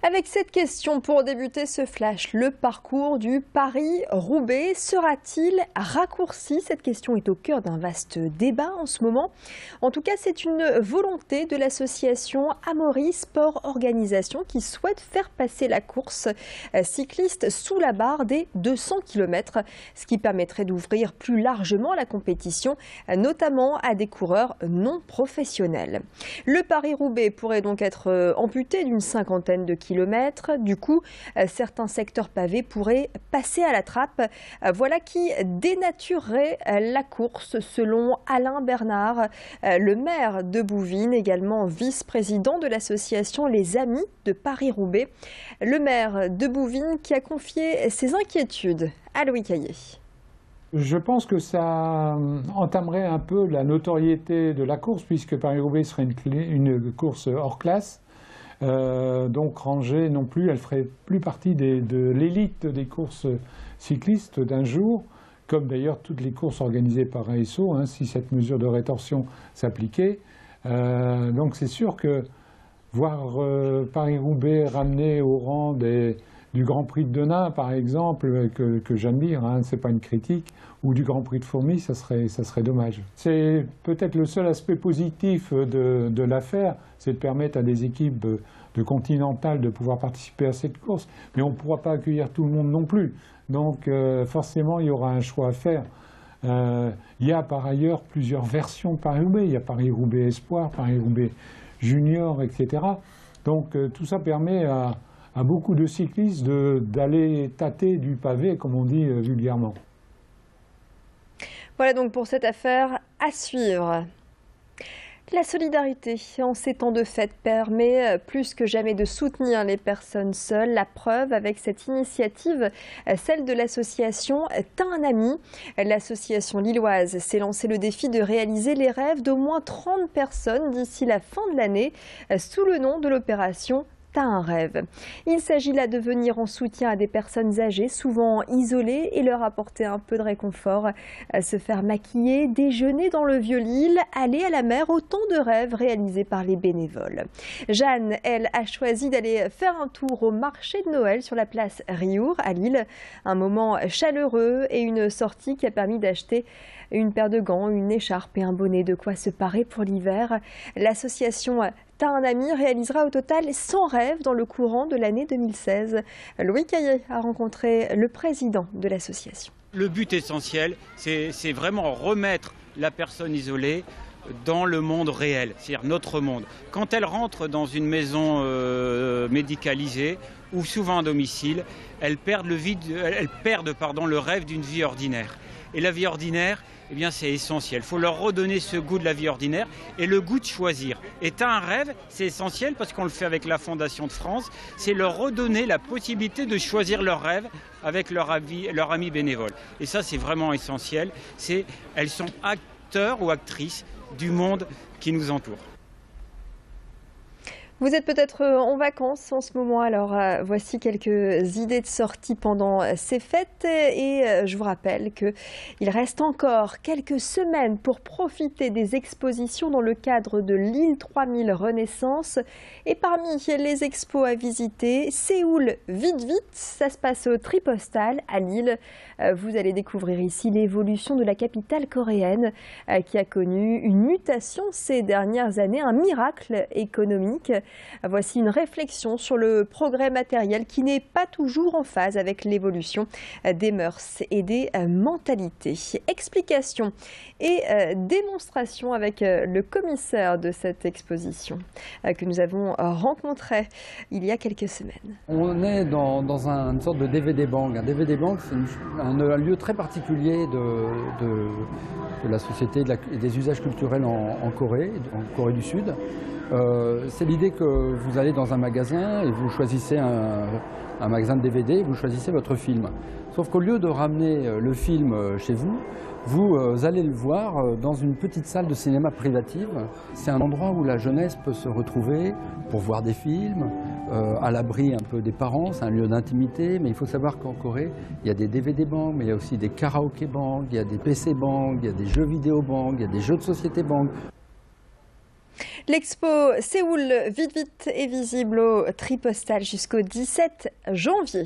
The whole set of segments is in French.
Avec cette question pour débuter ce flash, le parcours du Paris-Roubaix sera-t-il raccourci? Cette question est au cœur d'un vaste débat en ce moment. En tout cas, c'est une volonté de l'association Amaury Sport Organisation qui souhaite faire passer la course cycliste sous la barre des 200 km, ce qui permettrait d'ouvrir plus largement la compétition, notamment à des coureurs non professionnels. Le Paris-Roubaix pourrait donc être amputé d'une cinquantaine de kilomètres. Du coup, certains secteurs pavés pourraient passer à la trappe. Voilà qui dénaturerait la course, selon Alain Bernard, le maire de Bouvines, également vice-président de l'association Les Amis de Paris-Roubaix. Le maire de Bouvines qui a confié ses inquiétudes à Loïc Caillé. Je pense que ça entamerait un peu la notoriété de la course, puisque Paris-Roubaix serait une course hors classe. Donc rangée non plus, elle ferait plus partie de l'élite des courses cyclistes d'un jour, comme d'ailleurs toutes les courses organisées par ASO, si cette mesure de rétorsion s'appliquait. Donc c'est sûr que voir Paris-Roubaix ramené au rang du Grand Prix de Denain, par exemple, que j'admire, c'est pas une critique, ou du Grand Prix de Fourmies, ça serait dommage. C'est peut-être le seul aspect positif de l'affaire, c'est de permettre à des équipes de Continental de pouvoir participer à cette course, mais on ne pourra pas accueillir tout le monde non plus. Donc forcément, il y aura un choix à faire. Il y a par ailleurs plusieurs versions de Paris-Roubaix. Il y a Paris-Roubaix Espoir, Paris-Roubaix Junior, etc. Donc tout ça permet à beaucoup de cyclistes d'aller tâter du pavé, comme on dit vulgairement. Voilà donc pour cette affaire à suivre. La solidarité en ces temps de fête permet plus que jamais de soutenir les personnes seules. La preuve avec cette initiative, celle de l'association T'as un ami. L'association lilloise s'est lancé le défi de réaliser les rêves d'au moins 30 personnes d'ici la fin de l'année sous le nom de l'opération T'as un rêve. Il s'agit là de venir en soutien à des personnes âgées, souvent isolées, et leur apporter un peu de réconfort. Se faire maquiller, déjeuner dans le Vieux-Lille, aller à la mer, autant de rêves réalisés par les bénévoles. Jeanne, elle, a choisi d'aller faire un tour au marché de Noël sur la place Riour à Lille. Un moment chaleureux et une sortie qui a permis d'acheter une paire de gants, une écharpe et un bonnet, de quoi se parer pour l'hiver. L'association T'as un ami réalisera au total 100 rêves dans le courant de l'année 2016. Loïc Caillé a rencontré le président de l'association. Le but essentiel, c'est vraiment remettre la personne isolée dans le monde réel, c'est-à-dire notre monde. Quand elle rentre dans une maison médicalisée ou souvent à domicile, elles perdent le rêve d'une vie ordinaire. Et la vie ordinaire, eh bien, c'est essentiel. Il faut leur redonner ce goût de la vie ordinaire et le goût de choisir. Et T'as un rêve, c'est essentiel parce qu'on le fait avec la Fondation de France, c'est leur redonner la possibilité de choisir leur rêve avec leur ami bénévole. Et ça, c'est vraiment essentiel. Elles sont acteurs ou actrices du monde qui nous entoure. Vous êtes peut-être en vacances en ce moment, alors voici quelques idées de sortie pendant ces fêtes et je vous rappelle qu'il reste encore quelques semaines pour profiter des expositions dans le cadre de l'île 3000 Renaissance. Et parmi les expos à visiter, Séoul vite vite, ça se passe au Tripostal à Lille. Vous allez découvrir ici l'évolution de la capitale coréenne qui a connu une mutation ces dernières années, un miracle économique. Voici une réflexion sur le progrès matériel qui n'est pas toujours en phase avec l'évolution des mœurs et des mentalités. Explication et démonstration avec le commissaire de cette exposition que nous avons rencontré il y a quelques semaines. On est dans une sorte de DVD Bang. Un DVD Bang, c'est un lieu très particulier de la société et des usages culturels en Corée du Sud. C'est l'idée que vous allez dans un magasin et vous choisissez un magasin de DVD et vous choisissez votre film. Sauf qu'au lieu de ramener le film chez vous, vous allez le voir dans une petite salle de cinéma privative. C'est un endroit où la jeunesse peut se retrouver pour voir des films, à l'abri un peu des parents, c'est un lieu d'intimité. Mais il faut savoir qu'en Corée, il y a des DVD Bang, mais il y a aussi des karaoké Bang, il y a des PC Bang, il y a des jeux vidéo Bang, il y a des jeux de société Bang. L'expo Séoul Vite Vite est visible au Tripostal jusqu'au 17 janvier.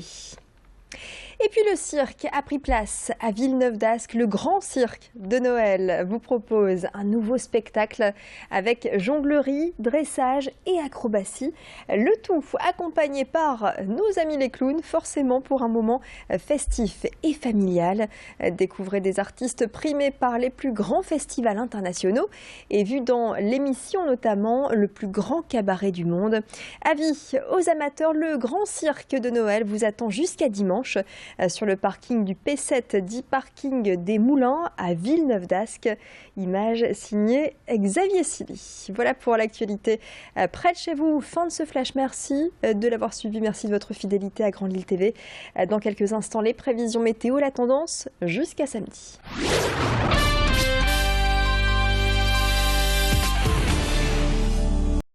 Et puis le cirque a pris place à Villeneuve-d'Ascq. Le Grand Cirque de Noël vous propose un nouveau spectacle avec jonglerie, dressage et acrobatie. Le tout accompagné par nos amis les clowns, forcément pour un moment festif et familial. Découvrez des artistes primés par les plus grands festivals internationaux et vus dans l'émission notamment le plus grand cabaret du monde. Avis aux amateurs, le Grand Cirque de Noël vous attend jusqu'à dimanche sur le parking du P7, dit parking des Moulins à Villeneuve-d'Ascq. Image signée Xavier Silly. Voilà pour l'actualité près de chez vous. Fin de ce flash. Merci de l'avoir suivi. Merci de votre fidélité à Grande Lille TV. Dans quelques instants, les prévisions météo, la tendance jusqu'à samedi.